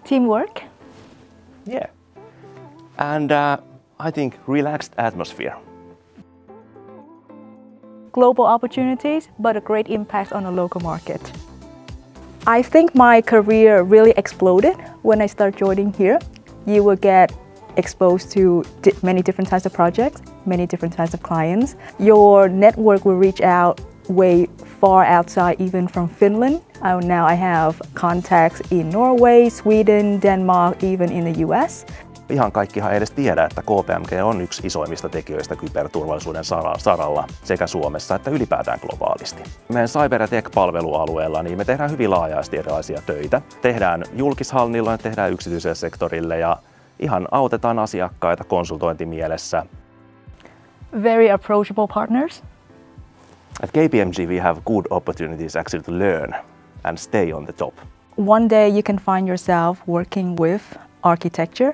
Teamwork. Yeah. And I think relaxed atmosphere. Global opportunities, but a great impact on the local market. I think my career really exploded when I started joining here. You will get exposed to many different types of projects, many different types of clients. Your network will reach out way far outside even from Finland. Now I have contacts in Norway, Sweden, Denmark, even in the US. Ihan kaikkihan ei edes tiedä, että KPMG on yksi isoimmista tekijöistä kyberturvallisuuden saralla sekä Suomessa että ylipäätään globaalisti. Meidän Cyber ja Tech-palvelualueella niin me tehdään hyvin laajaisesti erilaisia töitä. Tehdään julkishallinnolle, tehdään yksityiselle sektorille ja ihan autetaan asiakkaita konsultointimielessä. Very approachable partners. At KPMG we have good opportunities actually to learn and stay on the top. One day you can find yourself working with architecture.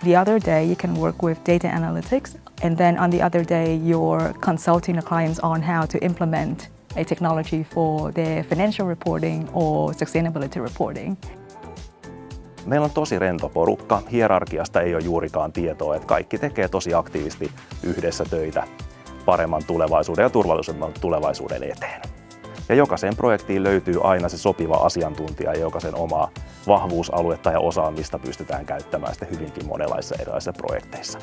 The other day you can work with data analytics, and then on the other day you're consulting the clients on how to implement a technology for their financial reporting or sustainability reporting. Meillä on tosi rento porukka, hierarkiasta ei ole juurikaan tietoa, että kaikki tekee tosi aktiivisesti yhdessä töitä paremman tulevaisuuden ja turvallisemman tulevaisuuden eteen. Ja jokaiseen projektiin löytyy aina se sopiva asiantuntija ja jokaisen omaa vahvuusaluetta ja osaamista pystytään käyttämään sitten hyvinkin monenlaisissa erilaisissa projekteissa.